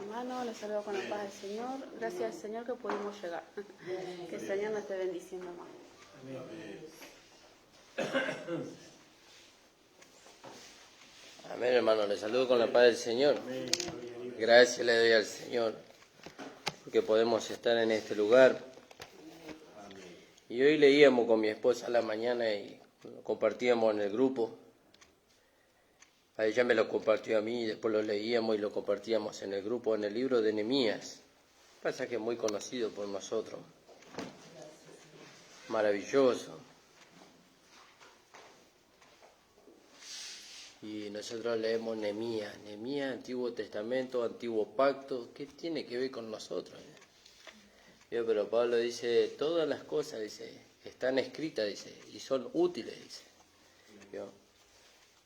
hermano, les saludo con la paz del Señor. Gracias al Señor que pudimos llegar. Que el Señor nos esté bendiciendo más. Amén, hermano, les saludo con la paz del Señor. Gracias le doy al Señor porque podemos estar en este lugar. Y hoy leíamos con mi esposa a la mañana y compartíamos en el grupo. A ella me lo compartió a mí, y después lo leíamos y lo compartíamos en el grupo, en el libro de Nehemías. Pasaje muy conocido por nosotros. Maravilloso. Y nosotros leemos Nehemías, Antiguo Testamento, Antiguo Pacto. ¿Qué tiene que ver con nosotros? Pero Pablo dice, todas las cosas, dice, están escritas, dice, y son útiles, dice.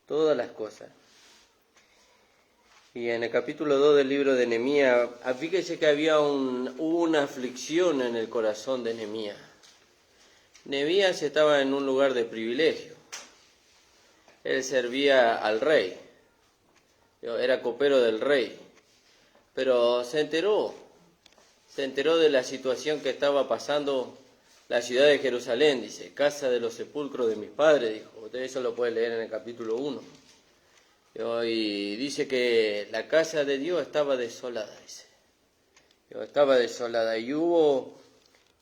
Todas las cosas. Y en el capítulo 2 del libro de Nehemías, fíjese que hubo una aflicción en el corazón de Nehemías. Nehemías estaba en un lugar de privilegio. Él servía al rey, era copero del rey, pero se enteró de la situación que estaba pasando la ciudad de Jerusalén, dice, casa de los sepulcros de mis padres, dijo. Usted eso lo puede leer en el capítulo 1. Y dice que la casa de Dios estaba desolada, dice. Estaba desolada y hubo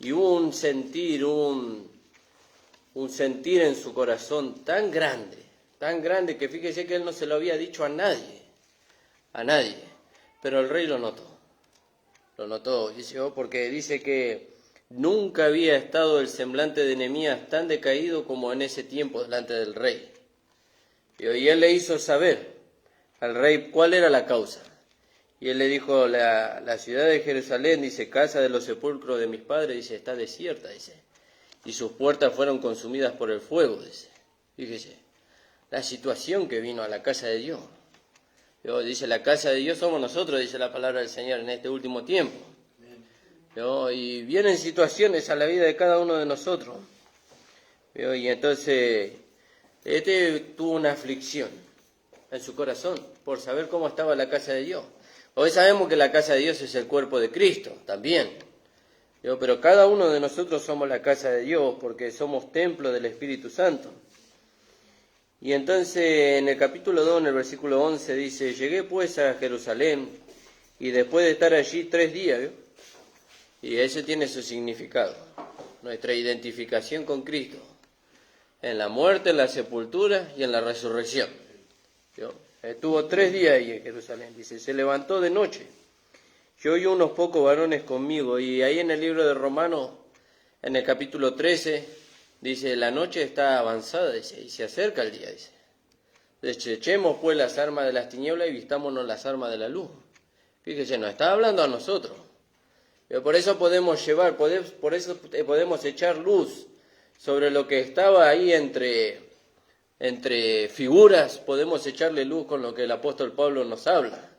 un sentir en su corazón tan grande que fíjese que él no se lo había dicho a nadie, pero el rey lo notó, dice, porque dice que nunca había estado el semblante de Nehemías tan decaído como en ese tiempo delante del rey. Y él le hizo saber al rey cuál era la causa. Y él le dijo, la ciudad de Jerusalén, dice, casa de los sepulcros de mis padres, dice, está desierta, dice, y sus puertas fueron consumidas por el fuego, dice. Fíjese, la situación que vino a la casa de Dios. Dice, la casa de Dios somos nosotros, dice la palabra del Señor en este último tiempo. Y vienen situaciones a la vida de cada uno de nosotros. Y entonces, tuvo una aflicción en su corazón por saber cómo estaba la casa de Dios. Hoy sabemos que la casa de Dios es el cuerpo de Cristo, también. Pero cada uno de nosotros somos la casa de Dios porque somos templo del Espíritu Santo. Y entonces en el capítulo 2, en el versículo 11, dice, llegué pues a Jerusalén y después de estar allí 3 días, y ese tiene su significado, nuestra identificación con Cristo, en la muerte, en la sepultura y en la resurrección. Estuvo 3 días ahí en Jerusalén, dice, se levantó de noche, yo y unos pocos varones conmigo, y ahí en el libro de Romanos, en el capítulo 13, dice, la noche está avanzada, dice, y se acerca el día, dice. Desechemos pues las armas de las tinieblas y vistámonos las armas de la luz. Fíjese, nos está hablando a nosotros. Pero por eso podemos por eso podemos echar luz sobre lo que estaba ahí entre figuras, podemos echarle luz con lo que el apóstol Pablo nos habla.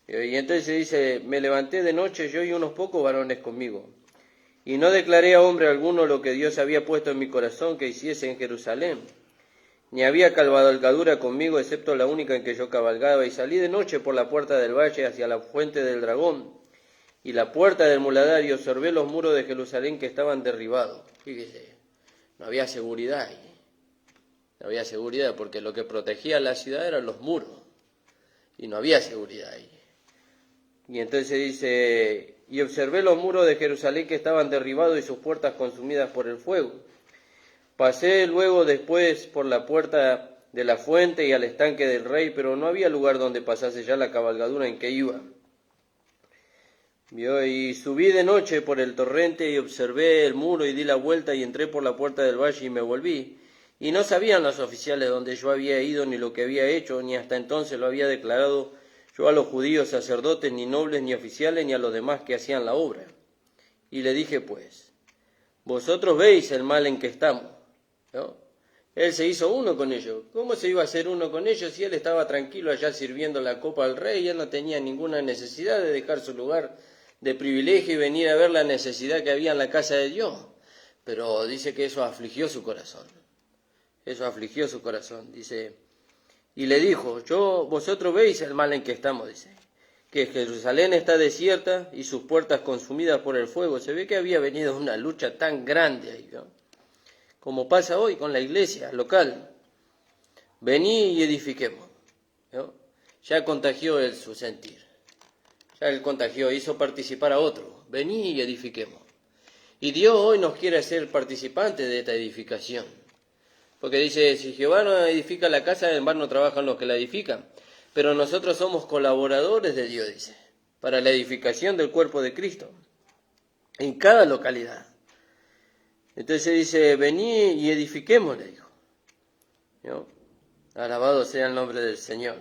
Y entonces dice, me levanté de noche yo y unos pocos varones conmigo. Y no declaré a hombre alguno lo que Dios había puesto en mi corazón que hiciese en Jerusalén. Ni había cabalgadura conmigo, excepto la única en que yo cabalgaba. Y salí de noche por la puerta del valle hacia la fuente del dragón. Y la puerta del muladar, y observé los muros de Jerusalén que estaban derribados. Fíjese, no había seguridad ahí. No había seguridad, porque lo que protegía la ciudad eran los muros. Y no había seguridad ahí. Y entonces dice, y observé los muros de Jerusalén que estaban derribados y sus puertas consumidas por el fuego. Pasé luego después por la puerta de la fuente y al estanque del rey, pero no había lugar donde pasase ya la cabalgadura en que iba. Y subí de noche por el torrente y observé el muro y di la vuelta y entré por la puerta del valle y me volví. Y no sabían los oficiales donde yo había ido ni lo que había hecho, ni hasta entonces lo había declarado yo a los judíos sacerdotes, ni nobles, ni oficiales, ni a los demás que hacían la obra. Y le dije pues, vosotros veis el mal en que estamos, ¿no? Él se hizo uno con ellos. ¿Cómo se iba a hacer uno con ellos si él estaba tranquilo allá sirviendo la copa al rey y él no tenía ninguna necesidad de dejar su lugar de privilegio y venir a ver la necesidad que había en la casa de Dios? Pero dice que eso afligió su corazón. Dice, y le dijo, vosotros veis el mal en que estamos, dice. que Jerusalén está desierta y sus puertas consumidas por el fuego. Se ve que había venido una lucha tan grande ahí, ¿no? Como pasa hoy con la iglesia local. Vení y edifiquemos, ¿no? Ya contagió él su sentir. Ya él contagió, hizo participar a otro. Vení y edifiquemos. Y Dios hoy nos quiere hacer participantes de esta edificación. Porque dice, si Jehová no edifica la casa, en vano trabajan los que la edifican. Pero nosotros somos colaboradores de Dios, dice, para la edificación del cuerpo de Cristo, en cada localidad. Entonces dice, vení y edifiquemos, le dijo, ¿no? Alabado sea el nombre del Señor.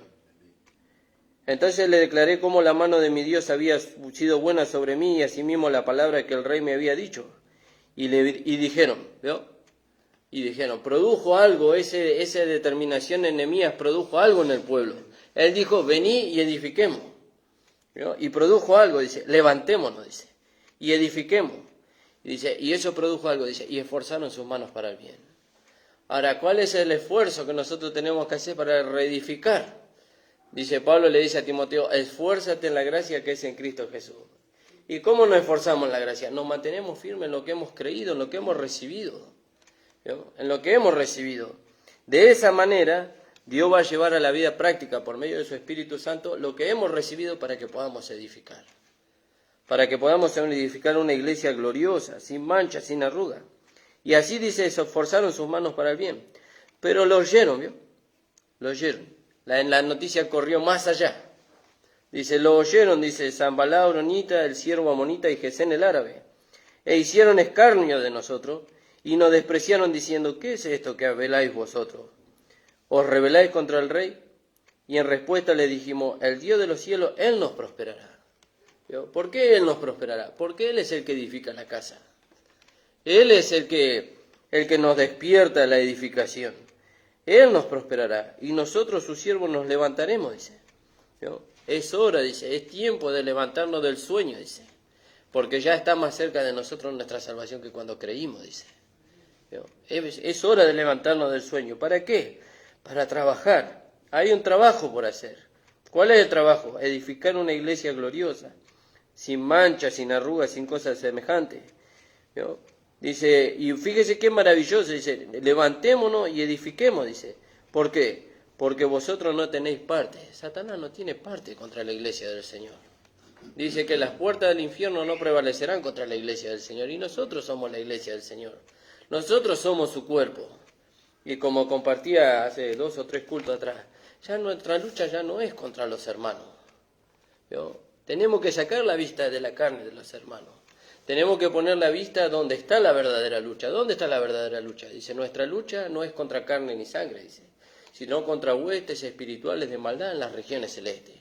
Entonces le declaré cómo la mano de mi Dios había sido buena sobre mí, y asimismo la palabra que el rey me había dicho. Y dijeron, ¿veo? Y dijeron, produjo algo, esa determinación de Nehemías produjo algo en el pueblo. Él dijo, vení y edifiquemos, ¿no? Y produjo algo, dice, levantémonos, dice, y edifiquemos. Y dice, y eso produjo algo, dice, y esforzaron sus manos para el bien. Ahora, ¿cuál es el esfuerzo que nosotros tenemos que hacer para reedificar? Dice Pablo, le dice a Timoteo, esfuérzate en la gracia que es en Cristo Jesús. ¿Y cómo nos esforzamos en la gracia? Nos mantenemos firmes en lo que hemos creído, en lo que hemos recibido, ¿no? En lo que hemos recibido. De esa manera, Dios va a llevar a la vida práctica, por medio de su Espíritu Santo, lo que hemos recibido para que podamos edificar. Para que podamos edificar una iglesia gloriosa, sin mancha, sin arruga. Y así dice, se esforzaron sus manos para el bien. Pero lo oyeron, ¿vio? Lo oyeron. La noticia corrió más allá. Dice, lo oyeron, dice Sanbalá Horonita, el siervo amonita y Gesén el árabe. E hicieron escarnio de nosotros y nos despreciaron diciendo, ¿qué es esto que veláis vosotros? ¿Os rebeláis contra el rey? Y en respuesta le dijimos, el Dios de los cielos, Él nos prosperará. ¿Vio? ¿Por qué Él nos prosperará? Porque Él es el que edifica la casa. Él es el que nos despierta la edificación. Él nos prosperará y nosotros, sus siervos, nos levantaremos, dice. ¿No? Es hora, dice, es tiempo de levantarnos del sueño, dice. Porque ya está más cerca de nosotros nuestra salvación que cuando creímos, dice. ¿No? Es hora de levantarnos del sueño. ¿Para qué? Para trabajar. Hay un trabajo por hacer. ¿Cuál es el trabajo? Edificar una iglesia gloriosa, sin manchas, sin arrugas, sin cosas semejantes. ¿No? Dice, y fíjese qué maravilloso, dice, levantémonos y edifiquemos, dice. ¿Por qué? Porque vosotros no tenéis parte. Satanás no tiene parte contra la iglesia del Señor. Dice que las puertas del infierno no prevalecerán contra la iglesia del Señor. Y nosotros somos la iglesia del Señor. Nosotros somos su cuerpo. Y como compartía hace 2 o 3 cultos atrás, ya nuestra lucha ya no es contra los hermanos. ¿No? Tenemos que sacar la vista de la carne de los hermanos. Tenemos que poner la vista donde está la verdadera lucha. ¿Dónde está la verdadera lucha? Dice, nuestra lucha no es contra carne ni sangre, dice, sino contra huestes espirituales de maldad en las regiones celestes.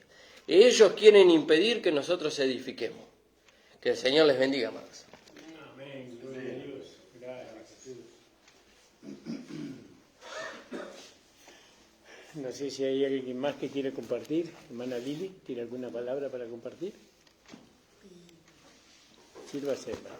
Ellos quieren impedir que nosotros edifiquemos. Que el Señor les bendiga más. Amén. Gloria a Dios. Gracias, Jesús. No sé si hay alguien más que quiere compartir. Hermana Lili, ¿tiene alguna palabra para compartir? Sírvase, hermano.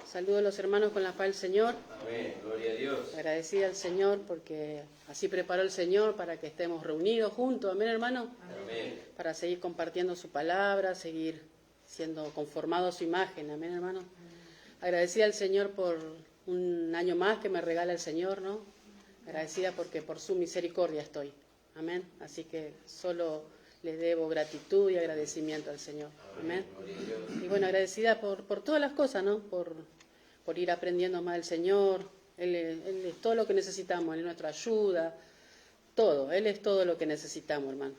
Saludo a los hermanos con la paz del Señor. Amén, gloria a Dios. Agradecida al Señor porque así preparó el Señor para que estemos reunidos juntos. Amén, hermano. Amén. Para seguir compartiendo su palabra, seguir siendo conformado a su imagen. Amén, hermano. Agradecida al Señor por un año más que me regala el Señor, ¿no? Agradecida porque por su misericordia estoy. Amén. Así que solo les debo gratitud y agradecimiento al Señor. Amén. Y bueno, agradecida por todas las cosas, ¿no? Por ir aprendiendo más del Señor. Él es todo lo que necesitamos, Él es nuestra ayuda, todo. Él es todo lo que necesitamos, hermano.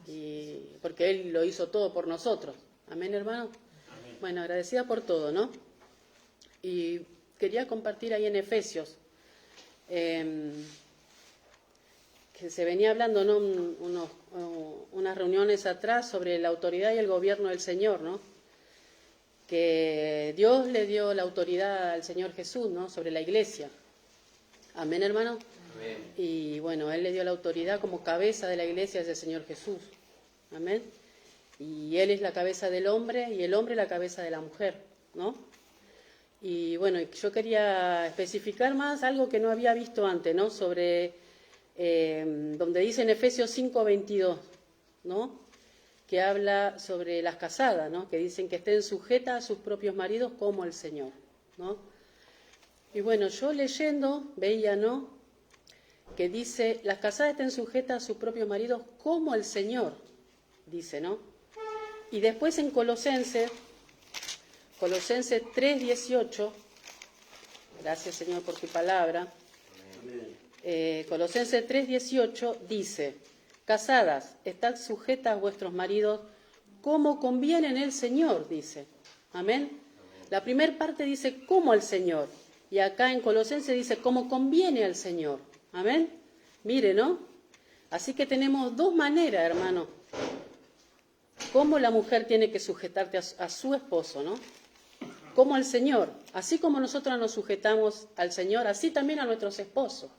Y porque Él lo hizo todo por nosotros. Amén, hermano. Amén. Bueno, agradecida por todo, ¿no? Y quería compartir ahí en Efesios, que se venía hablando, ¿no? Unas reuniones atrás sobre la autoridad y el gobierno del Señor, ¿no? Que Dios le dio la autoridad al Señor Jesús, ¿no? Sobre la iglesia. Amén, hermano. Amén. Y bueno, Él le dio la autoridad como cabeza de la iglesia, es el Señor Jesús. Amén. Y Él es la cabeza del hombre y el hombre la cabeza de la mujer, ¿no? Y bueno, yo quería especificar más algo que no había visto antes, ¿no? Sobre donde dice en Efesios 5:22, ¿no? Que habla sobre las casadas, ¿no? Que dicen que estén sujetas a sus propios maridos como el Señor, ¿no? Y bueno, yo leyendo veía, ¿no? Que dice, las casadas estén sujetas a sus propios maridos como el Señor, dice, ¿no? Y después en Colosenses 3:18, gracias Señor por tu palabra, Colosenses 3:18 dice, casadas, estad sujetas a vuestros maridos como conviene en el Señor, dice, amén. La primera parte dice como al Señor, y acá en Colosenses dice como conviene al Señor, amén. Mire, ¿no? Así que tenemos dos maneras, hermano, cómo la mujer tiene que sujetarte a su esposo, ¿no? Como al Señor. Así como nosotros nos sujetamos al Señor, así también a nuestros esposos.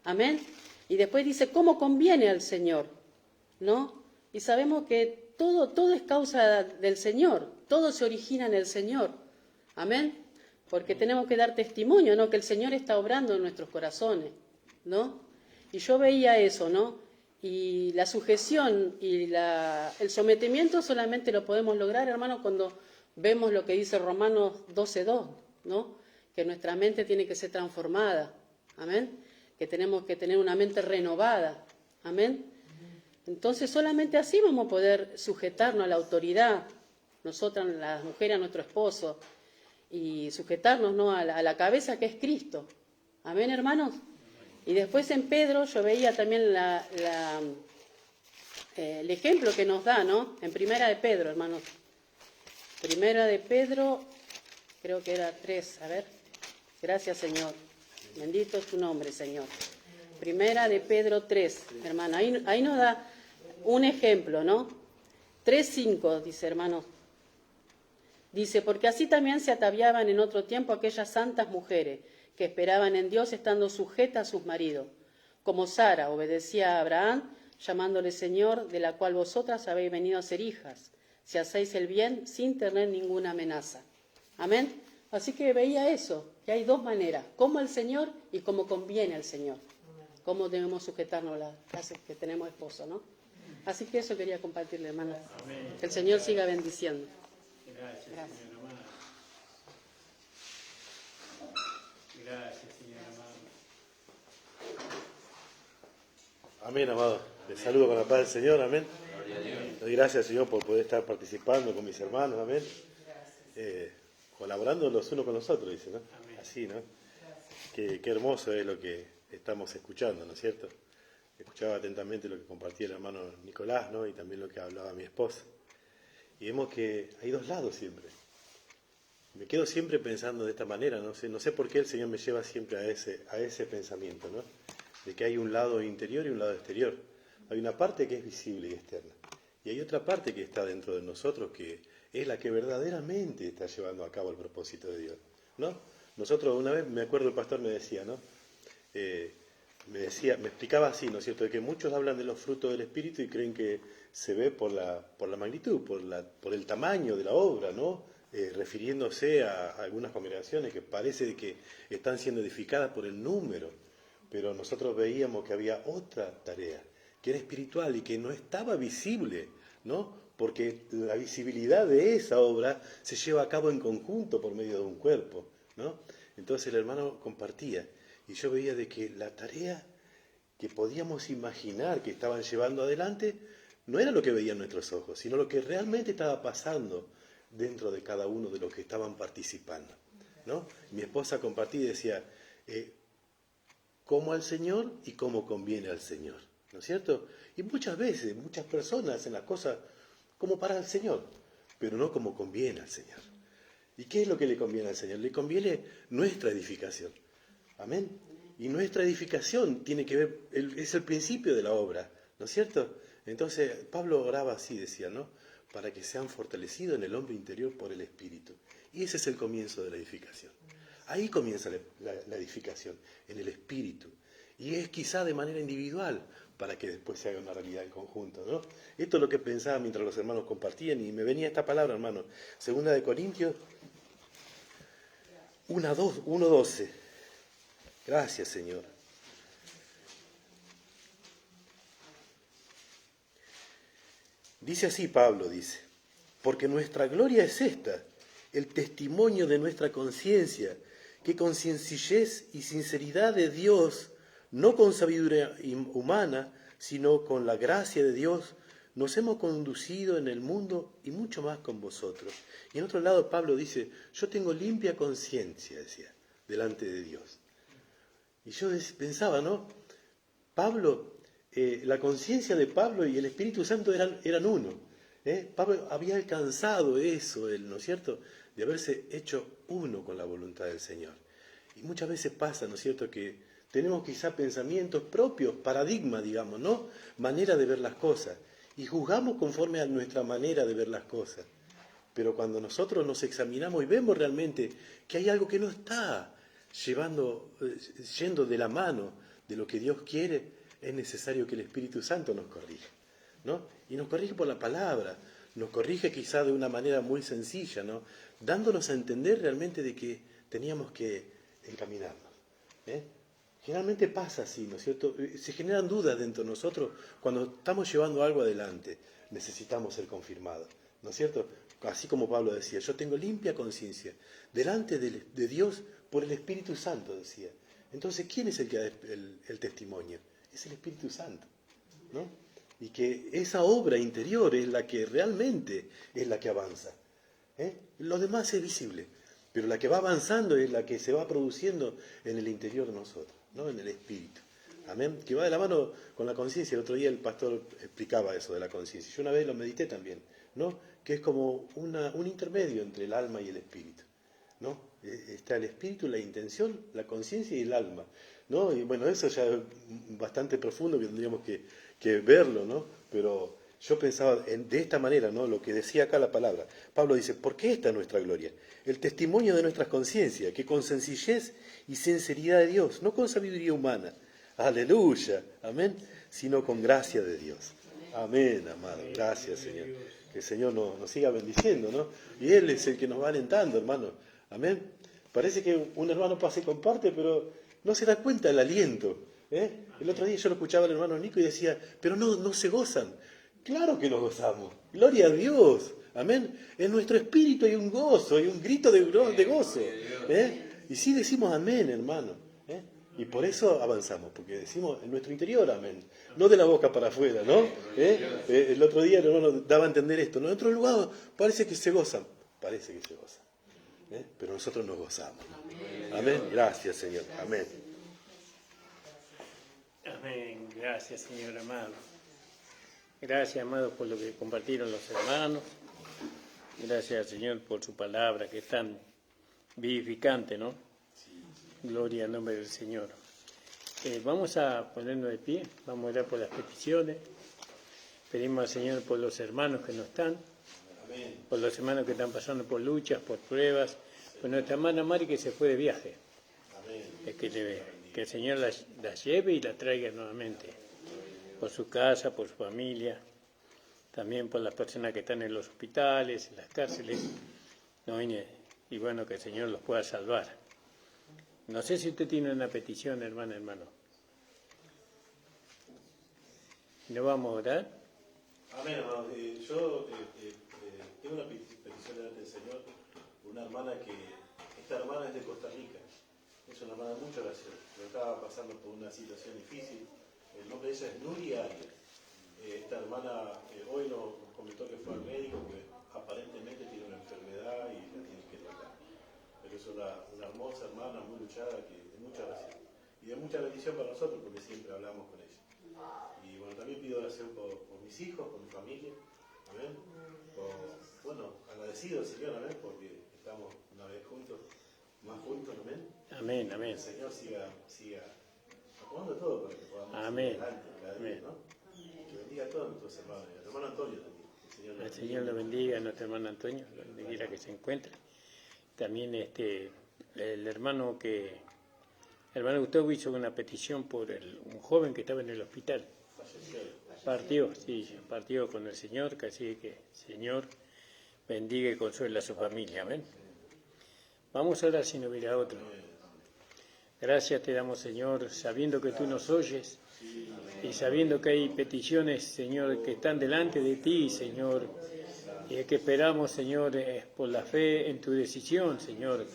Amén. Y después dice, ¿cómo conviene al Señor? ¿No? Y sabemos que todo es causa del Señor. Todo se origina en el Señor. Amén. Porque tenemos que dar testimonio, ¿no? Que el Señor está obrando en nuestros corazones, ¿no? Y yo veía eso, ¿no? Y la sujeción y el sometimiento solamente lo podemos lograr, hermano, cuando vemos lo que dice Romanos 12:2, ¿no? Que nuestra mente tiene que ser transformada, amén. Que tenemos que tener una mente renovada, amén. Entonces solamente así vamos a poder sujetarnos a la autoridad, nosotras las mujeres a nuestro esposo, y sujetarnos, ¿no? a la cabeza que es Cristo, amén, hermanos. Y después en Pedro yo veía también el ejemplo que nos da, ¿no? En Primera de Pedro, hermanos. Primera de Pedro, creo que era 3, a ver. Gracias, Señor. Bendito es tu nombre, Señor. Primera de Pedro 3, hermano. Ahí nos da un ejemplo, ¿no? 3:5, dice, hermano. Dice, porque así también se ataviaban en otro tiempo aquellas santas mujeres que esperaban en Dios estando sujetas a sus maridos, como Sara obedecía a Abraham, llamándole Señor, de la cual vosotras habéis venido a ser hijas, si hacéis el bien sin tener ninguna amenaza. Amén. Así que veía eso, que hay dos maneras, como el Señor y como conviene al Señor. Cómo debemos sujetarnos las clases que tenemos esposo, ¿no? Así que eso quería compartirle, hermana. Que el Señor siga bendiciendo. Gracias, Gracias. señora amada. Gracias, señora amada. Amén, amado. Les saludo con la paz del Señor, amén. Doy gracias, Señor, por poder estar participando con mis hermanos, amén. Colaborando los unos con los otros, dice, ¿no? Amén. Así, ¿no? Qué hermoso es lo que estamos escuchando, ¿no es cierto? Escuchaba atentamente lo que compartía el hermano Nicolás, ¿no? Y también lo que hablaba mi esposa. Y vemos que hay dos lados siempre. Me quedo siempre pensando de esta manera, no sé por qué el Señor me lleva siempre a ese pensamiento, ¿no? De que hay un lado interior y un lado exterior. Hay una parte que es visible y externa. Y hay otra parte que está dentro de nosotros que es la que verdaderamente está llevando a cabo el propósito de Dios, ¿no? Nosotros una vez, me acuerdo el pastor me decía, ¿no? Me explicaba así, ¿no es cierto?, de que muchos hablan de los frutos del Espíritu y creen que se ve por la magnitud, por el tamaño de la obra, ¿no? Refiriéndose a algunas congregaciones que parece de que están siendo edificadas por el número, pero nosotros veíamos que había otra tarea, que era espiritual y que no estaba visible, ¿no? Porque la visibilidad de esa obra se lleva a cabo en conjunto por medio de un cuerpo, ¿no? Entonces el hermano compartía, y yo veía de que la tarea que podíamos imaginar que estaban llevando adelante no era lo que veían nuestros ojos, sino lo que realmente estaba pasando dentro de cada uno de los que estaban participando, ¿no? Mi esposa compartía y decía, como al Señor y como conviene al Señor, ¿no es cierto? Y muchas veces, muchas personas hacen las cosas como para el Señor, pero no como conviene al Señor. ¿Y qué es lo que le conviene al Señor? Le conviene nuestra edificación. Amén. Y nuestra edificación tiene que ver, es el principio de la obra, ¿no es cierto? Entonces Pablo oraba así, decía, ¿no? Para que sean fortalecidos en el hombre interior por el Espíritu. Y ese es el comienzo de la edificación. Ahí comienza la edificación, en el Espíritu. Y es quizá de manera individual, para que después se haga una realidad en conjunto, ¿no? Esto es lo que pensaba mientras los hermanos compartían, y me venía esta palabra, hermano. 2 Corintios 1:12. Gracias, Señor. Dice así Pablo, dice, porque nuestra gloria es esta, el testimonio de nuestra conciencia, que con sencillez y sinceridad de Dios, no con sabiduría humana, sino con la gracia de Dios, nos hemos conducido en el mundo y mucho más con vosotros. Y en otro lado Pablo dice, yo tengo limpia conciencia, decía, delante de Dios. Y yo pensaba, ¿no? Pablo, la conciencia de Pablo y el Espíritu Santo eran uno. Pablo había alcanzado eso, ¿no es cierto?, de haberse hecho uno con la voluntad del Señor. Y muchas veces pasa, ¿no es cierto?, que tenemos quizá pensamientos propios, paradigmas, digamos, ¿no?, manera de ver las cosas. Y juzgamos conforme a nuestra manera de ver las cosas. Pero cuando nosotros nos examinamos y vemos realmente que hay algo que no está yendo de la mano de lo que Dios quiere, es necesario que el Espíritu Santo nos corrija, ¿no? Y nos corrige por la palabra, nos corrige quizá de una manera muy sencilla, ¿no?, dándonos a entender realmente de que teníamos que encaminarnos. Generalmente pasa así, ¿no es cierto? Se generan dudas dentro de nosotros cuando estamos llevando algo adelante. Necesitamos ser confirmados, ¿no es cierto? Así como Pablo decía, yo tengo limpia conciencia delante de Dios por el Espíritu Santo, decía. Entonces, ¿quién es el que da el testimonio? Es el Espíritu Santo, ¿no? Y que esa obra interior es la que realmente es la que avanza. Lo demás es visible, pero la que va avanzando es la que se va produciendo en el interior de nosotros, ¿no?, en el espíritu. Amén. Que va de la mano con la conciencia. El otro día el pastor explicaba eso de la conciencia. Yo una vez lo medité también, ¿no?, que es como un intermedio entre el alma y el espíritu, ¿no? Está el espíritu, la intención, la conciencia y el alma, ¿no? Y bueno, eso ya es bastante profundo que tendríamos que verlo, ¿no? Pero yo pensaba de esta manera, ¿no?, lo que decía acá la palabra. Pablo dice, ¿por qué esta es nuestra gloria? El testimonio de nuestras conciencias, que con sencillez y sinceridad de Dios, no con sabiduría humana, aleluya, amén, sino con gracia de Dios. Amén, amado, gracias, Señor. Que el Señor nos siga bendiciendo, ¿no? Y Él es el que nos va alentando, hermano. Amén. Parece que un hermano pasa y comparte, pero no se da cuenta del aliento. El otro día yo lo escuchaba al hermano Nico y decía, pero no se gozan. Claro que nos gozamos. Gloria a Dios. Amén. En nuestro espíritu hay un gozo, hay un grito de gozo. Y sí decimos amén, hermano. Y por eso avanzamos, porque decimos en nuestro interior amén. No de la boca para afuera, ¿no? El otro día el hermano daba a entender esto. En otro lugar parece que se gozan. Parece que se gozan. Pero nosotros nos gozamos. Amén. Gracias, Señor. Amén. Amén. Gracias, Señor amado. Gracias, amados, por lo que compartieron los hermanos. Gracias, Señor, por su palabra, que es tan vivificante, ¿no? Gloria al nombre del Señor. Vamos a ponernos de pie, vamos a orar por las peticiones. Pedimos al Señor por los hermanos que no están, por los hermanos que están pasando por luchas, por pruebas, por nuestra hermana Mari que se fue de viaje. Que el Señor la lleve y la traiga nuevamente, por su casa, por su familia, también por las personas que están en los hospitales, en las cárceles, ¿no? Y bueno, que el Señor los pueda salvar. No sé si usted tiene una petición, hermano. ¿No vamos a orar? Amén, hermano. Yo tengo una petición delante del Señor. Una hermana esta hermana es de Costa Rica. Es una hermana de mucha oración. Pero estaba pasando por una situación difícil. El nombre de ella es Nuria Arias. Esta hermana hoy nos comentó que fue al médico, que aparentemente tiene una enfermedad y la tiene que tratar. Pero es una hermosa hermana, muy luchada, que de mucha oración. Y de mucha bendición para nosotros, porque siempre hablamos con ella. Y bueno, también pido oración por mis hijos, por mi familia. Amén. Agradecido al Señor, amén, porque estamos una vez juntos, más juntos, amén. Amén, amén. Que el Señor siga acomodando todo para que podamos amén. seguir adelante cada día, ¿no? Que bendiga a todos nuestros hermanos. Y al hermano Antonio también. El Señor lo bendiga a nuestro hermano Antonio, donde quiera que se encuentre. También el hermano Gustavo hizo una petición por un joven que estaba en el hospital. Partió con el Señor, que así que el Señor bendiga y consuela a su familia. Amén. Vamos a orar si no hubiera otro. Gracias te damos, Señor, sabiendo que tú nos oyes y sabiendo que hay peticiones, Señor, que están delante de ti, Señor, y que esperamos, Señor, por la fe en tu decisión, Señor.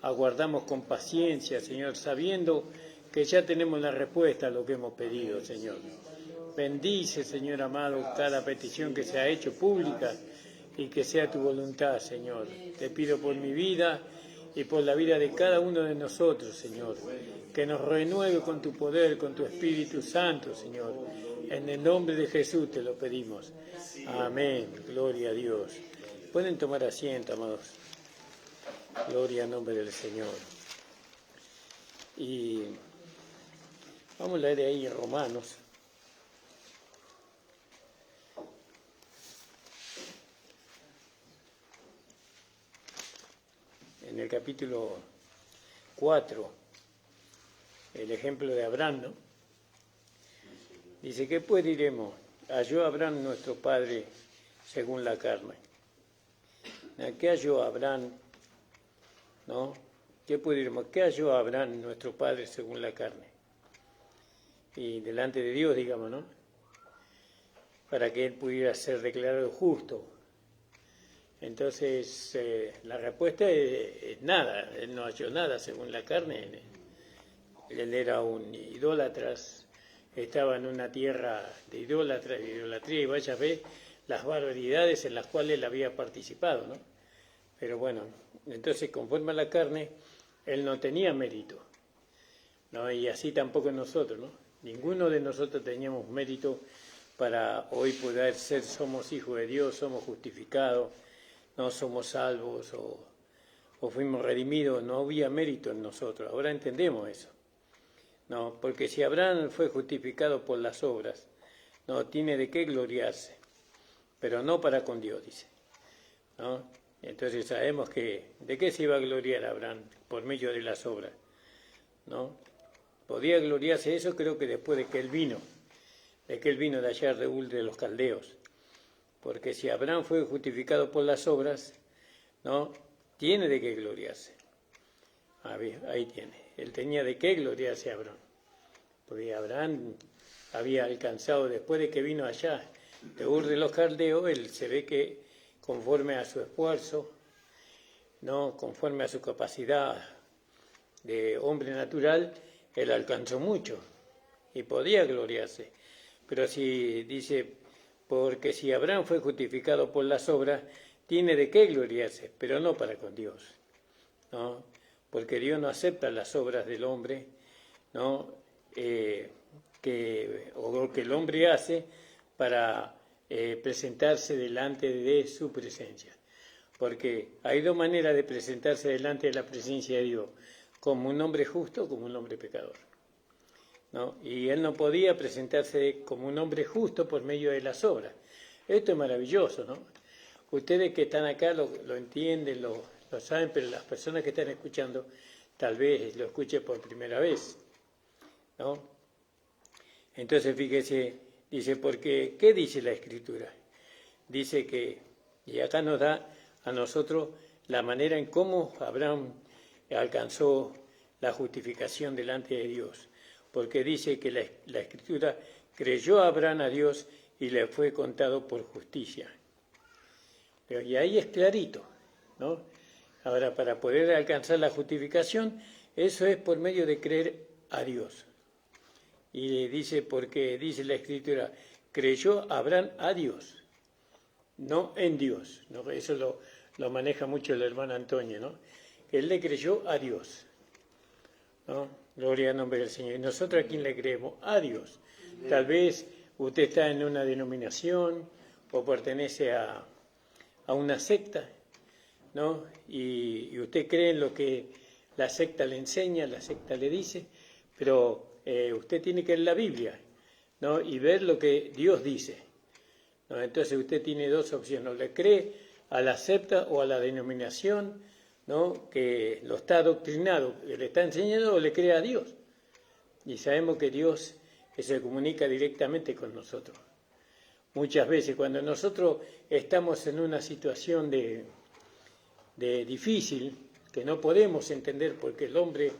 Aguardamos con paciencia, Señor, sabiendo que ya tenemos la respuesta a lo que hemos pedido, Señor. Bendice, Señor amado, cada petición que se ha hecho pública y que sea tu voluntad, Señor. Te pido por mi vida y por la vida de cada uno de nosotros, Señor, que nos renueve con tu poder, con tu Espíritu Santo, Señor. En el nombre de Jesús te lo pedimos. Amén. Gloria a Dios. Pueden tomar asiento, amados. Gloria al nombre del Señor. Y vamos a leer ahí Romanos. En el capítulo 4, el ejemplo de Abraham, ¿no? Dice, ¿qué pues diremos? Halló Abraham nuestro padre según la carne. ¿Qué halló Abraham? ¿No? ¿Qué pues diremos? ¿Qué halló Abraham nuestro padre según la carne? Y delante de Dios, digamos, ¿no? Para que él pudiera ser declarado justo. Entonces, la respuesta es nada. Él no halló nada según la carne. Él era un idólatra, estaba en una tierra de idolatría, y vaya a ver las barbaridades en las cuales él había participado, ¿no? Pero bueno, entonces conforme a la carne, él no tenía mérito, ¿no? Y así tampoco nosotros, ¿no? Ninguno de nosotros teníamos mérito para hoy poder ser, somos hijos de Dios, somos justificados, no somos salvos o fuimos redimidos, no había mérito en nosotros. Ahora entendemos eso. No, porque si Abraham fue justificado por las obras, no tiene de qué gloriarse, pero no para con Dios, dice, ¿no? Entonces sabemos que de qué se iba a gloriar Abraham por medio de las obras, ¿no? Podía gloriarse eso, creo que después de que él vino de allá de Ur de los Caldeos, porque si Abraham fue justificado por las obras, ¿no? Tiene de qué gloriarse. Ahí tiene. Él tenía de qué gloriarse Abraham. Porque Abraham había alcanzado, después de que vino allá de Ur de los Caldeos, él se ve que conforme a su esfuerzo, ¿no? Conforme a su capacidad de hombre natural, él alcanzó mucho y podía gloriarse. Pero si dice, porque si Abraham fue justificado por las obras, tiene de qué gloriarse, pero no para con Dios, ¿no? Porque Dios no acepta las obras del hombre, ¿no? Que el hombre hace para presentarse delante de su presencia. Porque hay dos maneras de presentarse delante de la presencia de Dios, como un hombre justo, como un hombre pecador, ¿no? Y él no podía presentarse como un hombre justo por medio de las obras. Esto es maravilloso, ¿no? Ustedes que están acá lo entienden, lo saben, pero las personas que están escuchando tal vez lo escuchen por primera vez, ¿no? Entonces fíjese, dice, porque ¿qué dice la Escritura? Dice que, y acá nos da a nosotros la manera en cómo Abraham alcanzó la justificación delante de Dios, porque dice que la Escritura creyó a Abraham a Dios y le fue contado por justicia. Y ahí es clarito, ¿no? Ahora, para poder alcanzar la justificación, eso es por medio de creer a Dios. Y dice, porque dice la Escritura, creyó Abraham a Dios, no en Dios, ¿no? Eso lo maneja mucho el hermano Antonio, ¿no? Él le creyó a Dios, ¿no? Gloria al nombre del Señor. Y nosotros a quién le creemos, a Dios. Tal vez usted está en una denominación o pertenece a una secta, ¿no? Y usted cree en lo que la secta le enseña, la secta le dice, pero usted tiene que leer la Biblia, ¿no? Y ver lo que Dios dice, ¿no? Entonces usted tiene dos opciones, o le cree a la secta o a la denominación, ¿no? Que lo está adoctrinado, que le está enseñando, o le cree a Dios. Y sabemos que Dios se comunica directamente con nosotros. Muchas veces cuando nosotros estamos en una situación de difícil, que no podemos entender porque el hombre,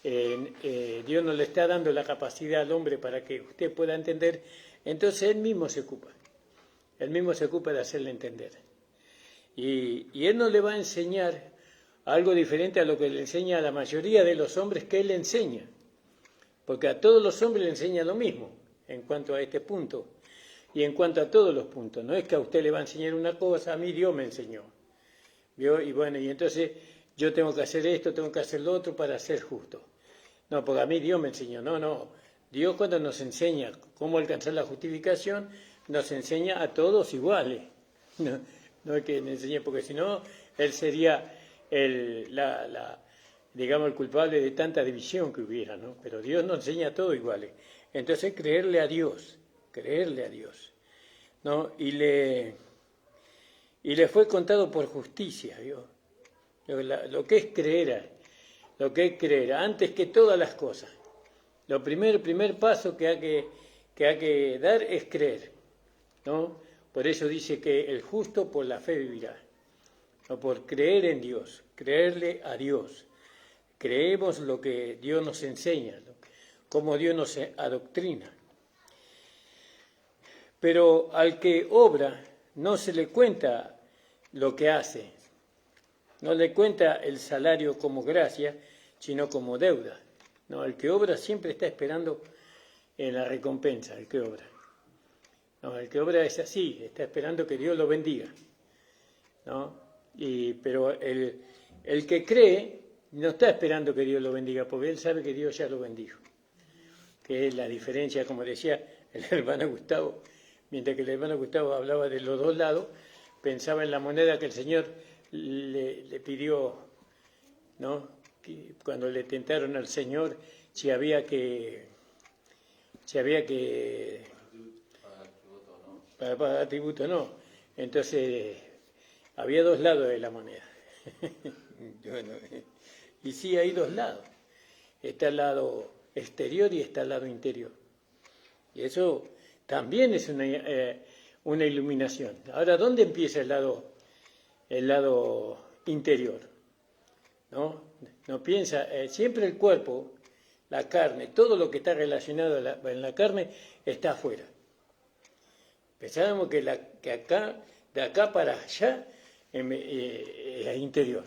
Dios no le está dando la capacidad al hombre para que usted pueda entender, entonces Él mismo se ocupa de hacerle entender. Y Él no le va a enseñar algo diferente a lo que le enseña a la mayoría de los hombres que Él enseña, porque a todos los hombres le enseña lo mismo en cuanto a este punto y en cuanto a todos los puntos. No es que a usted le va a enseñar una cosa, a mí Dios me enseñó. ¿Vio? Y bueno, y entonces yo tengo que hacer esto, tengo que hacer lo otro para ser justo. No, porque a mí Dios me enseñó. No. Dios cuando nos enseña cómo alcanzar la justificación, nos enseña a todos iguales. No es que nos enseñe, porque si no, Él sería digamos, el culpable de tanta división que hubiera, ¿no? Pero Dios nos enseña a todos iguales. Entonces, creerle a Dios, ¿no? Y le fue contado por justicia, ¿vio? Lo que es creer, antes que todas las cosas. El primer paso que hay que dar es creer, ¿no? Por eso dice que el justo por la fe vivirá, ¿no? Por creer en Dios, creerle a Dios. Creemos lo que Dios nos enseña, ¿no? Cómo Dios nos adoctrina. Pero al que obra no se le cuenta lo que hace, no le cuenta el salario como gracia, sino como deuda. No, el que obra siempre está esperando en la recompensa, el que obra. No, el que obra es así, está esperando que Dios lo bendiga, ¿no? Pero el que cree no está esperando que Dios lo bendiga, porque él sabe que Dios ya lo bendijo. Que es la diferencia, como decía el hermano Gustavo, mientras que el hermano Gustavo hablaba de los dos lados, pensaba en la moneda que el Señor le pidió, ¿no? Que cuando le tentaron al Señor, si había que para pagar tributo, no. Entonces, había dos lados de la moneda. Bueno, y sí, hay dos lados. Está el lado exterior y está el lado interior. Y eso también es una iluminación. Ahora, ¿dónde empieza el lado interior? ¿No piensa, siempre el cuerpo, la carne, todo lo que está relacionado en la carne está afuera. Pensábamos que de acá para allá es interior.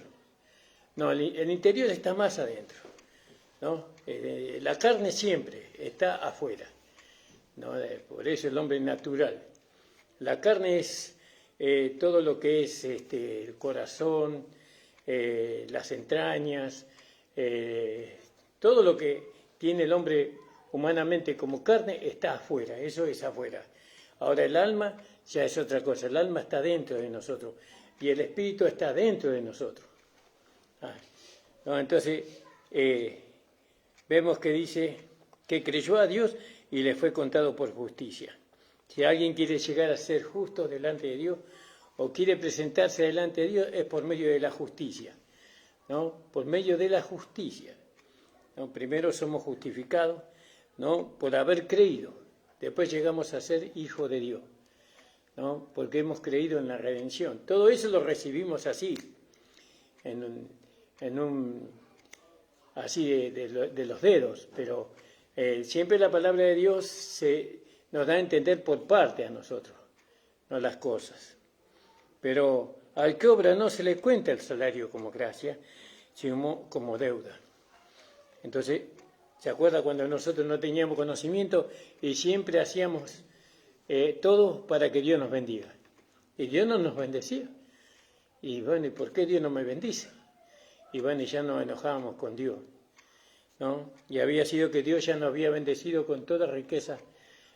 No, el interior está más adentro, ¿no? La carne siempre está afuera, ¿no? Por eso el hombre natural. La carne es todo lo que es el corazón, las entrañas, todo lo que tiene el hombre humanamente como carne está afuera, eso es afuera. Ahora el alma ya es otra cosa, el alma está dentro de nosotros y el espíritu está dentro de nosotros. ¿No? Entonces vemos que dice que creyó a Dios y le fue contado por justicia. Si alguien quiere llegar a ser justo delante de Dios o quiere presentarse delante de Dios es por medio de la justicia, ¿no? Por medio de la justicia, ¿no? Primero somos justificados, ¿no? Por haber creído. Después llegamos a ser hijos de Dios, ¿no? Porque hemos creído en la redención. Todo eso lo recibimos así, así de los dedos, pero siempre la palabra de Dios nos da a entender por parte a nosotros, no las cosas. Pero al que obra no se le cuenta el salario como gracia, sino como deuda. Entonces, ¿se acuerda cuando nosotros no teníamos conocimiento y siempre hacíamos todo para que Dios nos bendiga? Y Dios no nos bendecía. Y bueno, ¿y por qué Dios no me bendice? Y bueno, y ya nos enojábamos con Dios, ¿no? Y había sido que Dios ya nos había bendecido con toda riqueza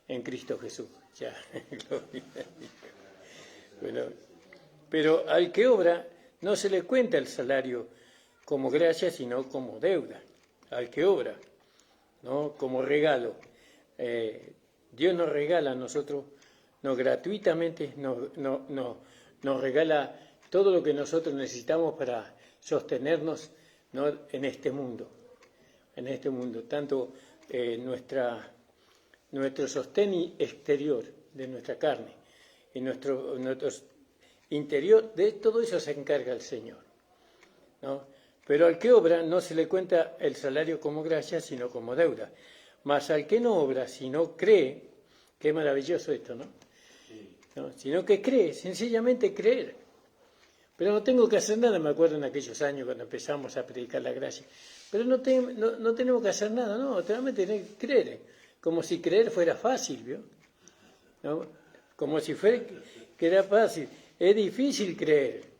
en Cristo Jesús. Ya, gloria a Dios. Bueno, pero al que obra no se le cuenta el salario como gracia, sino como deuda. Al que obra, ¿no? Como regalo. Dios nos regala a nosotros, gratuitamente, nos regala todo lo que nosotros necesitamos para sostenernos, ¿no? en este mundo, tanto nuestro sostén exterior de nuestra carne y nuestro interior, de todo eso se encarga el Señor, ¿no? Pero al que obra no se le cuenta el salario como gracia, sino como deuda. Mas al que no obra, sino cree, qué maravilloso esto, ¿no? ¿No? Sino que cree, sencillamente creer. Pero no tengo que hacer nada, me acuerdo en aquellos años cuando empezamos a predicar la gracia. Pero no tenemos que hacer nada, no, solamente tenemos que creer. Como si creer fuera fácil, ¿vio? ¿No? Como si fuera que era fácil. Es difícil creer.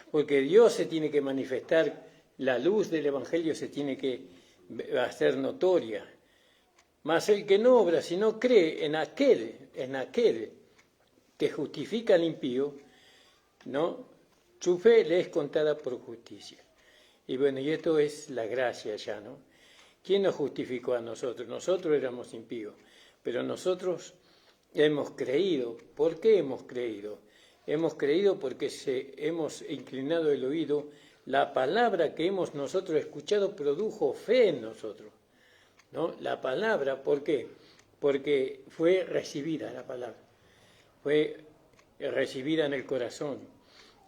Porque Dios se tiene que manifestar, la luz del Evangelio se tiene que hacer notoria. Mas el que no obra, sino cree en aquel que justifica al impío, ¿no? Su fe le es contada por justicia. Y bueno, y esto es la gracia ya, ¿no? ¿Quién nos justificó a nosotros? Nosotros éramos impíos, pero nosotros hemos creído. ¿Por qué hemos creído? Hemos creído porque hemos inclinado el oído. La palabra que hemos nosotros escuchado produjo fe en nosotros, ¿no? La palabra, ¿por qué? Porque fue recibida la palabra, fue recibida en el corazón.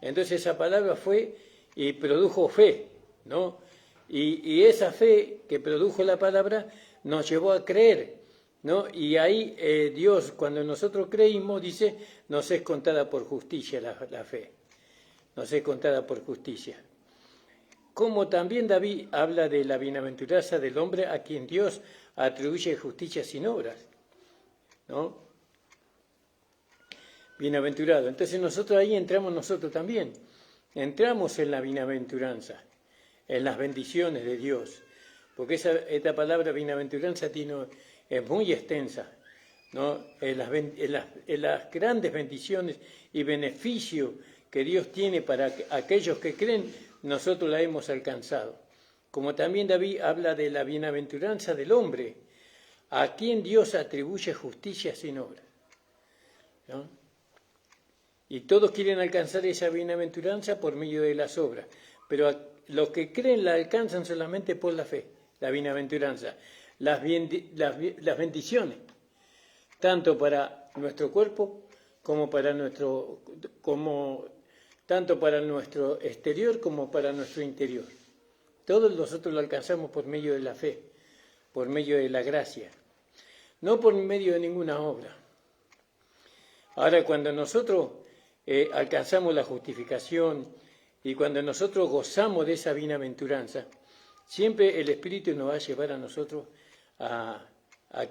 Entonces esa palabra fue y produjo fe, ¿no? Y esa fe que produjo la palabra nos llevó a creer, ¿no? Y ahí Dios, cuando nosotros creímos, dice, nos es contada por justicia la fe, nos es contada por justicia. Como también David habla de la bienaventuranza del hombre a quien Dios atribuye justicia sin obras, ¿no? Bienaventurado. Entonces nosotros ahí entramos nosotros también. Entramos en la bienaventuranza, en las bendiciones de Dios. Porque esta palabra bienaventuranza es muy extensa, ¿no? En las grandes bendiciones y beneficios que Dios tiene para aquellos que creen, nosotros la hemos alcanzado. Como también David habla de la bienaventuranza del hombre, a quien Dios atribuye justicia sin obra, ¿no? Y todos quieren alcanzar esa bienaventuranza por medio de las obras, pero los que creen la alcanzan solamente por la fe, la bienaventuranza, las bendiciones, tanto para nuestro cuerpo tanto para nuestro exterior como para nuestro interior. Todos nosotros lo alcanzamos por medio de la fe, por medio de la gracia, no por medio de ninguna obra. Ahora, cuando nosotros alcanzamos la justificación y cuando nosotros gozamos de esa bienaventuranza, siempre el Espíritu nos va a llevar a nosotros a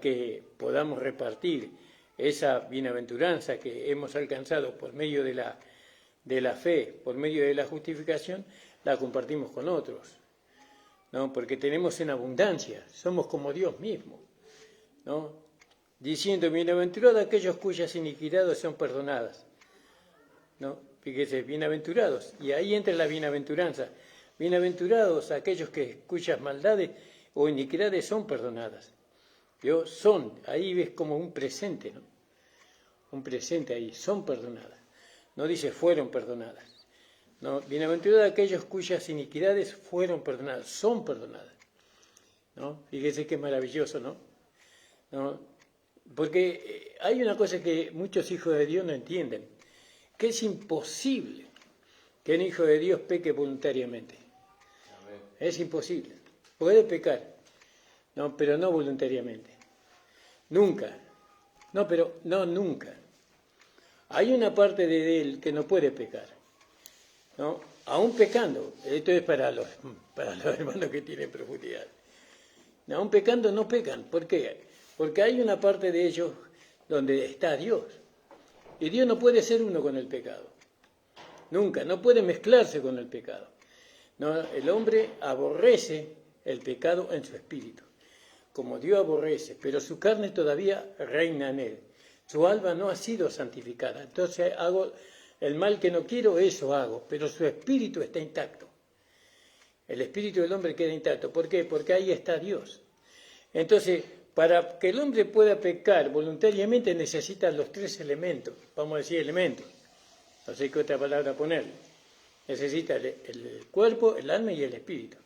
que podamos repartir esa bienaventuranza que hemos alcanzado por medio de la fe, por medio de la justificación, la compartimos con otros, ¿no? Porque tenemos en abundancia, somos como Dios mismo, ¿no? Diciendo, bienaventurados aquellos cuyas iniquidades son perdonadas, ¿no? Fíjese, bienaventurados, y ahí entra la bienaventuranza. Bienaventurados aquellos cuyas maldades o iniquidades son perdonadas. ¿Vio? Son, ahí ves como un presente, ¿no? Un presente ahí, son perdonadas. No dice fueron perdonadas. No, bienaventurados aquellos cuyas iniquidades fueron perdonadas, son perdonadas, ¿no? Fíjese qué maravilloso, ¿no? ¿No? Porque hay una cosa que muchos hijos de Dios no entienden, que es imposible que un hijo de Dios peque voluntariamente. Amén. Es imposible. Puede pecar, no, pero no voluntariamente. Nunca. No, pero no nunca. Hay una parte de él que no puede pecar, ¿no? Aún pecando. Esto es para los hermanos que tienen profundidad. Aún pecando no pecan. ¿Por qué? Porque hay una parte de ellos donde está Dios. Y Dios no puede ser uno con el pecado. Nunca. No puede mezclarse con el pecado. No, el hombre aborrece el pecado en su espíritu, como Dios aborrece, pero su carne todavía reina en él. Su alma no ha sido santificada. Entonces hago el mal que no quiero, eso hago, pero su espíritu está intacto. El espíritu del hombre queda intacto. ¿Por qué? Porque ahí está Dios. Entonces, para que el hombre pueda pecar voluntariamente necesita los tres elementos, vamos a decir elementos, no sé qué otra palabra poner. Necesita el cuerpo, el alma y el espíritu.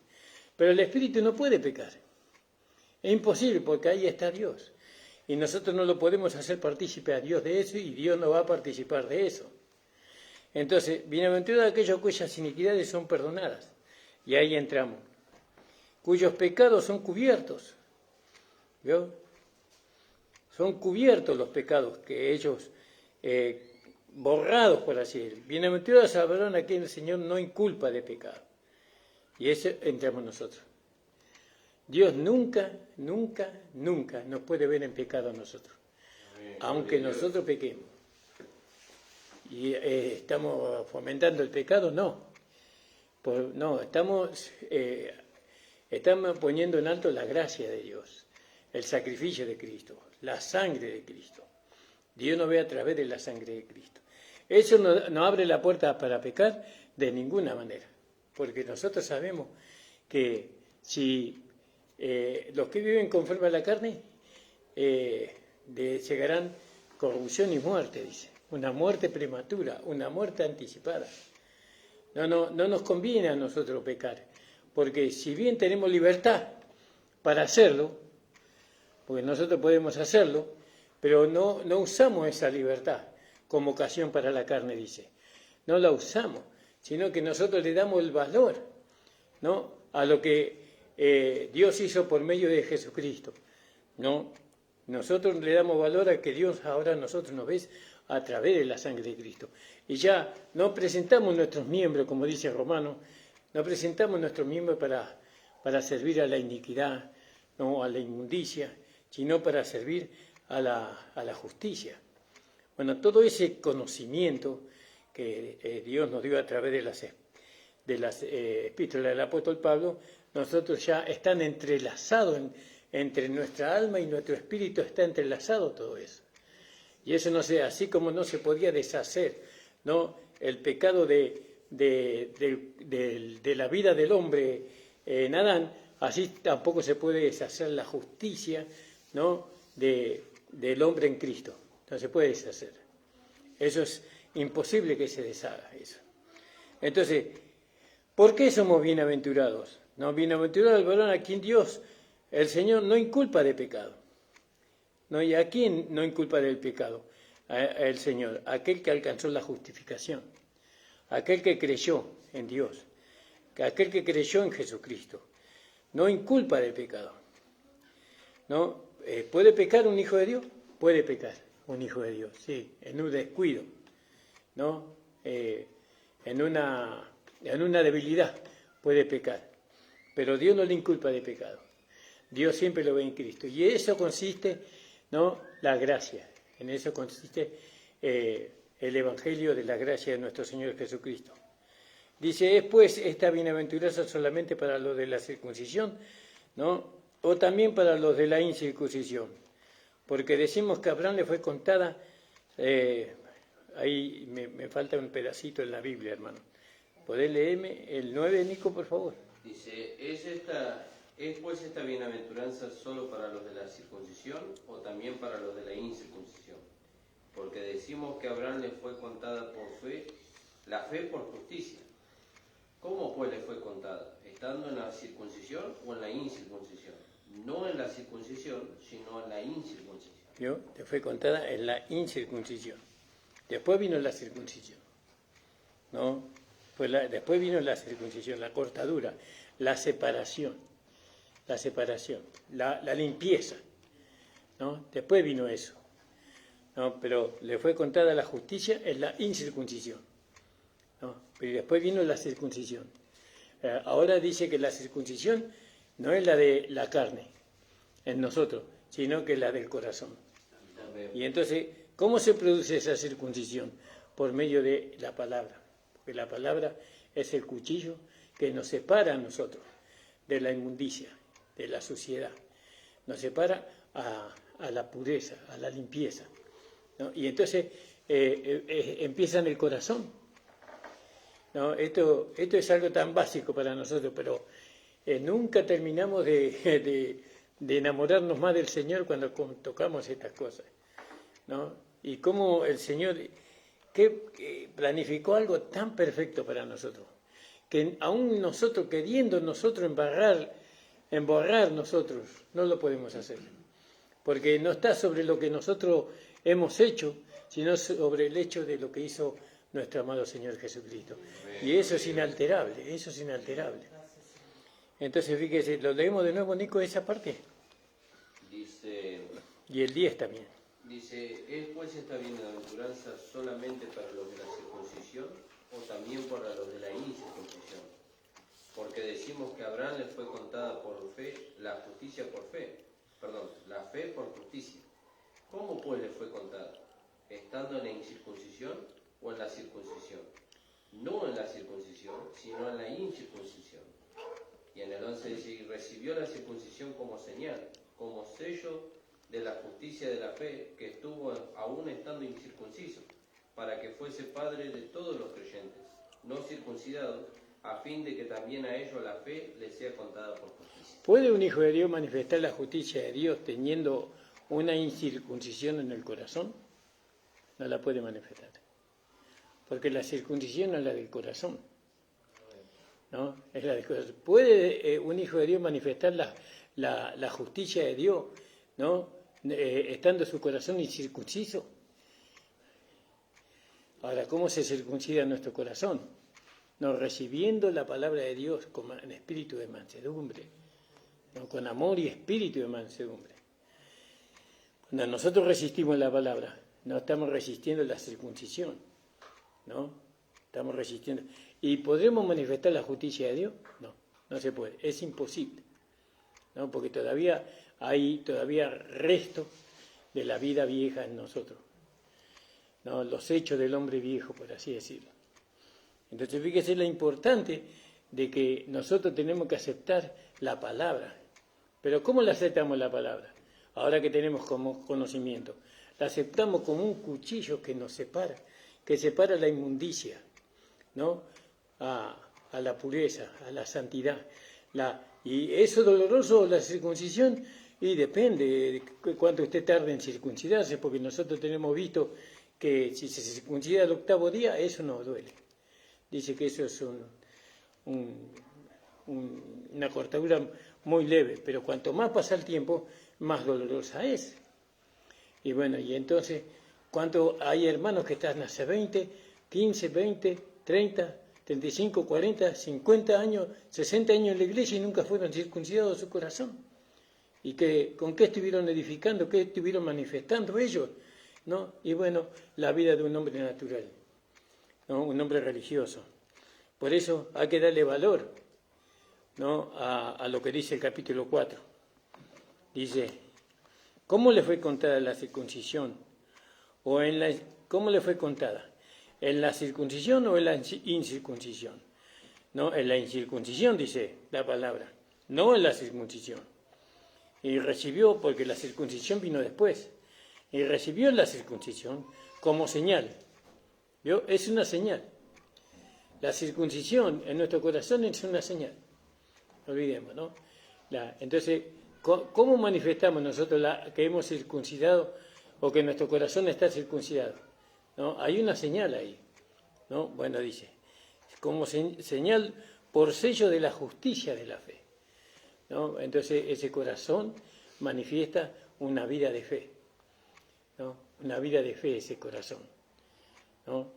Pero el espíritu no puede pecar. Es imposible porque ahí está Dios. Y nosotros no lo podemos hacer partícipe a Dios de eso y Dios no va a participar de eso. Entonces, bienaventurados aquellos cuyas iniquidades son perdonadas. Y ahí entramos. Cuyos pecados son cubiertos. ¿Vio? Son cubiertos los pecados que ellos, borrados por así decirlo. Bienaventurados sabrán a quien el Señor no inculpa de pecado. Y eso entramos nosotros. Dios nunca, nunca, nunca nos puede ver en pecado a nosotros. Aunque nosotros pequemos. Y estamos fomentando el pecado, no. No, estamos poniendo en alto la gracia de Dios, el sacrificio de Cristo, la sangre de Cristo. Dios nos ve a través de la sangre de Cristo. Eso no abre la puerta para pecar de ninguna manera, porque nosotros sabemos que si los que viven conforme a la carne llegarán corrupción y muerte, dice, una muerte prematura, una muerte anticipada. No nos conviene a nosotros pecar, porque si bien tenemos libertad para hacerlo, porque nosotros podemos hacerlo, pero no usamos esa libertad como ocasión para la carne, dice. No la usamos, sino que nosotros le damos el valor, ¿no?, a lo que Dios hizo por medio de Jesucristo, ¿no? Nosotros le damos valor a que Dios ahora a nosotros nos ve a través de la sangre de Cristo. Y ya no presentamos nuestros miembros, como dice Romano, no presentamos nuestros miembros para servir a la iniquidad, no a la inmundicia, sino para servir a la justicia. Bueno, todo ese conocimiento que Dios nos dio a través de las epístolas del apóstol Pablo, nosotros ya están entrelazados entre nuestra alma y nuestro espíritu, está entrelazado todo eso. Y eso no sé, así como no se podía deshacer, ¿no?, el pecado de la vida del hombre en Adán, así tampoco se puede deshacer la justicia, ¿no?, del hombre en Cristo. No se puede deshacer. Eso es imposible que se deshaga eso. Entonces, ¿por qué somos bienaventurados? No, bienaventurado el varón a quien Dios, el Señor, no inculpa de pecado. No, ¿y a quién no inculpa del pecado? El Señor, aquel que alcanzó la justificación, aquel que creyó en Dios, aquel que creyó en Jesucristo, no inculpa del pecado. ¿No? ¿Puede pecar un hijo de Dios? Puede pecar un hijo de Dios, sí, en un descuido, ¿no? En una debilidad puede pecar, pero Dios no le inculpa de pecado. Dios siempre lo ve en Cristo. Y eso consiste, ¿no?, la gracia. En eso consiste el Evangelio de la gracia de nuestro Señor Jesucristo. Dice, ¿es pues esta bienaventuranza solamente para los de la circuncisión, ¿no?, o también para los de la incircuncisión? Porque decimos que a Abraham le fue contada, ahí me falta un pedacito en la Biblia, hermano. ¿Podés leerme el 9, Nico, por favor? Dice, ¿es pues esta bienaventuranza solo para los de la circuncisión o también para los de la incircuncisión? Porque decimos que a Abraham le fue contada por fe, la fe por justicia. ¿Cómo pues le fue contada? ¿Estando en la circuncisión o en la incircuncisión? No en la circuncisión, sino en la incircuncisión. ¿Yo? Le fue contada en la incircuncisión. Después vino la circuncisión, ¿no? Después vino la circuncisión, la cortadura, la separación, la limpieza, ¿no? Después vino eso, ¿no? Pero le fue contada la justicia en la incircuncisión, ¿no? Pero después vino la circuncisión. Ahora dice que la circuncisión no es la de la carne en nosotros, sino que es la del corazón. Y entonces, ¿cómo se produce esa circuncisión? Por medio de la palabra. Porque la palabra es el cuchillo que nos separa a nosotros de la inmundicia, de la suciedad. Nos separa a la pureza, a la limpieza, ¿no? Y entonces empieza en el corazón, ¿no? Esto es algo tan básico para nosotros, pero nunca terminamos de enamorarnos más del Señor cuando tocamos estas cosas, ¿no? Y cómo el Señor que planificó algo tan perfecto para nosotros, que aún nosotros, queriendo nosotros emborrar nosotros, no lo podemos hacer, porque no está sobre lo que nosotros hemos hecho, sino sobre el hecho de lo que hizo nuestro amado Señor Jesucristo. Y eso es inalterable, eso es inalterable. Entonces, fíjese, lo leemos de nuevo, Nico, esa parte. Dice, Y el 10 también. dice, ¿es pues esta bienaventuranza solamente para los de la circuncisión o también para los de la incircuncisión? Porque decimos que a Abraham le fue contada por fe la justicia por fe, perdón, la fe por justicia. ¿Cómo pues le fue contada? ¿Estando en la incircuncisión o en la circuncisión? No en la circuncisión, sino en la incircuncisión. Y en el 11 dice, y recibió la circuncisión como señal, como sello de la justicia de la fe, que estuvo aún estando incircunciso, para que fuese padre de todos los creyentes, no circuncidados, a fin de que también a ellos la fe les sea contada por justicia. ¿Puede un hijo de Dios manifestar la justicia de Dios teniendo una incircuncisión en el corazón? No la puede manifestar. Porque la circuncisión es la del corazón. ¿No? Es la del corazón. ¿Puede un hijo de Dios manifestar la justicia de Dios, ¿no? Estando su corazón incircunciso? Ahora, ¿cómo se circuncida nuestro corazón? No, recibiendo la palabra de Dios con espíritu de mansedumbre, ¿no? Con amor y espíritu de mansedumbre. Cuando nosotros resistimos la palabra, no estamos resistiendo la circuncisión, ¿no? Estamos resistiendo. ¿Y podremos manifestar la justicia de Dios? No, no se puede, es imposible, ¿no? Porque todavía hay resto de la vida vieja en nosotros, ¿no? Los hechos del hombre viejo, por así decirlo. Entonces, fíjese lo importante de que nosotros tenemos que aceptar la palabra. Pero ¿cómo la aceptamos la palabra? Ahora que tenemos como conocimiento. La aceptamos como un cuchillo que nos separa, que separa la inmundicia, ¿no? A la pureza, a la santidad. Y eso doloroso, la circuncisión, y depende de cuánto usted tarde en circuncidarse, porque nosotros tenemos visto que si se circuncida el 8º día, eso no duele. Dice que eso es una cortadura muy leve, pero cuanto más pasa el tiempo, más dolorosa es. Y bueno, y entonces, ¿cuánto hay hermanos que están hace 20, 15, 20, 30, 35, 40, 50 años, 60 años en la iglesia y nunca fueron circuncidados de su corazón? ¿Y con qué estuvieron edificando, qué estuvieron manifestando ellos? ¿No? Y bueno, la vida de un hombre natural, ¿no? Un hombre religioso. Por eso hay que darle valor, ¿no? a lo que dice el capítulo 4. Dice, ¿cómo le fue contada la circuncisión? ¿Cómo le fue contada? ¿En la circuncisión o en la incircuncisión? No, en la incircuncisión dice la palabra, no en la circuncisión. Y recibió, porque la circuncisión vino después, y recibió la circuncisión como señal. ¿Vio? Es una señal. La circuncisión en nuestro corazón es una señal. No olvidemos, ¿no? Entonces, ¿cómo manifestamos nosotros que hemos circuncidado o que nuestro corazón está circuncidado? ¿No? Hay una señal ahí, ¿no? Bueno, dice, como señal por sello de la justicia de la fe, ¿no? Entonces, ese corazón manifiesta una vida de fe, ¿no? Una vida de fe ese corazón, ¿no?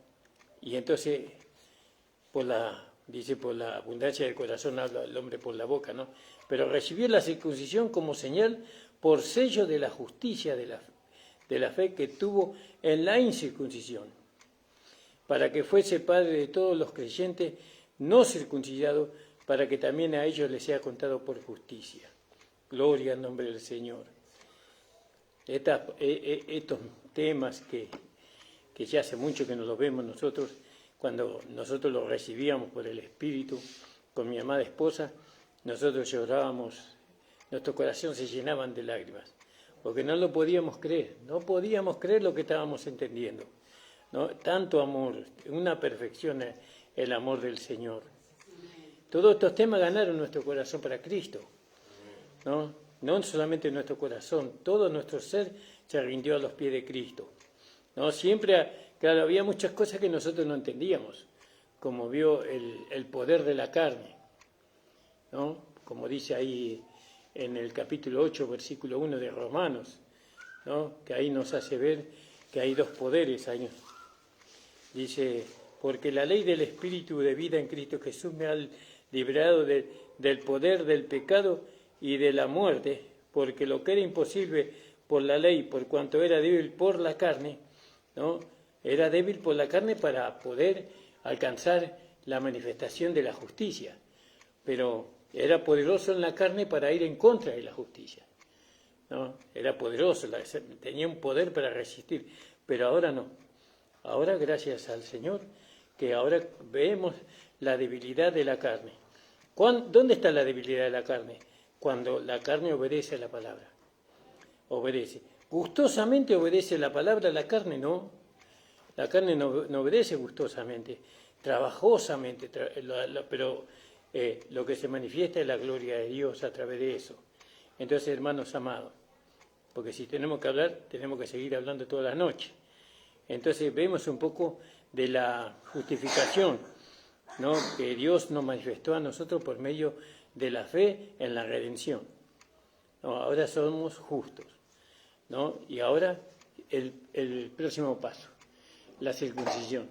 Y entonces, por la abundancia del corazón habla el hombre por la boca, ¿no? Pero recibió la circuncisión como señal por sello de la justicia de la fe que tuvo en la incircuncisión, para que fuese padre de todos los creyentes no circuncidados, para que también a ellos les sea contado por justicia. Gloria al nombre del Señor. Estos temas que ya hace mucho que nos los vemos nosotros, cuando nosotros los recibíamos por el Espíritu, con mi amada esposa, nosotros llorábamos, nuestro corazón se llenaban de lágrimas, porque no lo podíamos creer, no podíamos creer lo que estábamos entendiendo, ¿no? Tanto amor, una perfección el amor del Señor. Todos estos temas ganaron nuestro corazón para Cristo, ¿no? No solamente nuestro corazón, todo nuestro ser se rindió a los pies de Cristo, ¿no? Siempre, claro, había muchas cosas que nosotros no entendíamos, como vio el poder de la carne, ¿no? Como dice ahí en el capítulo 8, versículo 1 de Romanos, ¿no? Que ahí nos hace ver que hay dos poderes ahí. Dice, porque la ley del Espíritu de vida en Cristo Jesús me ha librado del poder del pecado y de la muerte, porque lo que era imposible por la ley, por cuanto era débil por la carne, ¿no? Era débil por la carne para poder alcanzar la manifestación de la justicia, pero era poderoso en la carne para ir en contra de la justicia, ¿no? Era poderoso, tenía un poder para resistir, pero ahora no. Ahora, gracias al Señor, que ahora vemos la debilidad de la carne. ¿Dónde está la debilidad de la carne? Cuando la carne obedece a la palabra. Obedece. Gustosamente obedece la palabra, la carne no. La carne no obedece gustosamente, trabajosamente, pero lo que se manifiesta es la gloria de Dios a través de eso. Entonces, hermanos amados, porque si tenemos que hablar, tenemos que seguir hablando toda la noche. Entonces vemos un poco de la justificación, ¿no?, que Dios nos manifestó a nosotros por medio de la fe en la redención. ¿No? Ahora somos justos, ¿no? Y ahora el próximo paso, la circuncisión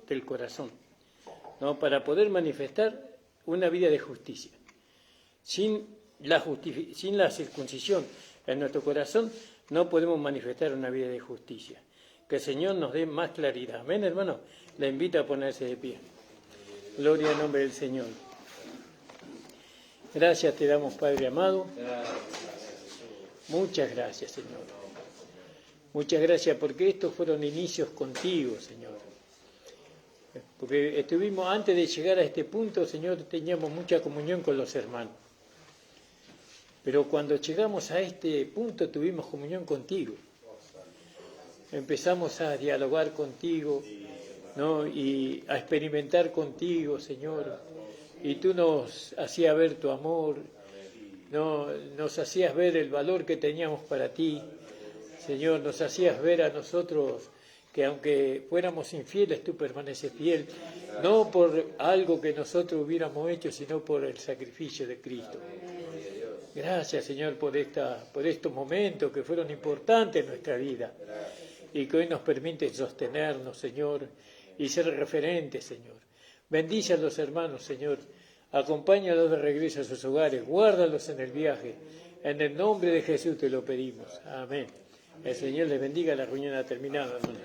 del corazón, ¿no?, para poder manifestar una vida de justicia. Sin la circuncisión en nuestro corazón no podemos manifestar una vida de justicia. Que el Señor nos dé más claridad. Amén, hermano. Le invito a ponerse de pie. Gloria al nombre del Señor. Gracias te damos, Padre amado. Muchas gracias, Señor. Muchas gracias porque estos fueron inicios contigo, Señor. Porque estuvimos, antes de llegar a este punto, Señor, teníamos mucha comunión con los hermanos. Pero cuando llegamos a este punto tuvimos comunión contigo. Empezamos a dialogar contigo, ¿no?, y a experimentar contigo, Señor. Y tú nos hacías ver tu amor, ¿no?, nos hacías ver el valor que teníamos para ti. Señor, nos hacías ver a nosotros que aunque fuéramos infieles, tú permaneces fiel, no por algo que nosotros hubiéramos hecho, sino por el sacrificio de Cristo. Gracias, Señor, por estos momentos que fueron importantes en nuestra vida y que hoy nos permiten sostenernos, Señor, y ser referentes, Señor. Bendice a los hermanos, Señor. Acompáñalos de regreso a sus hogares. Guárdalos en el viaje. En el nombre de Jesús te lo pedimos. Amén. El Señor les bendiga. La reunión ha terminado, hermano.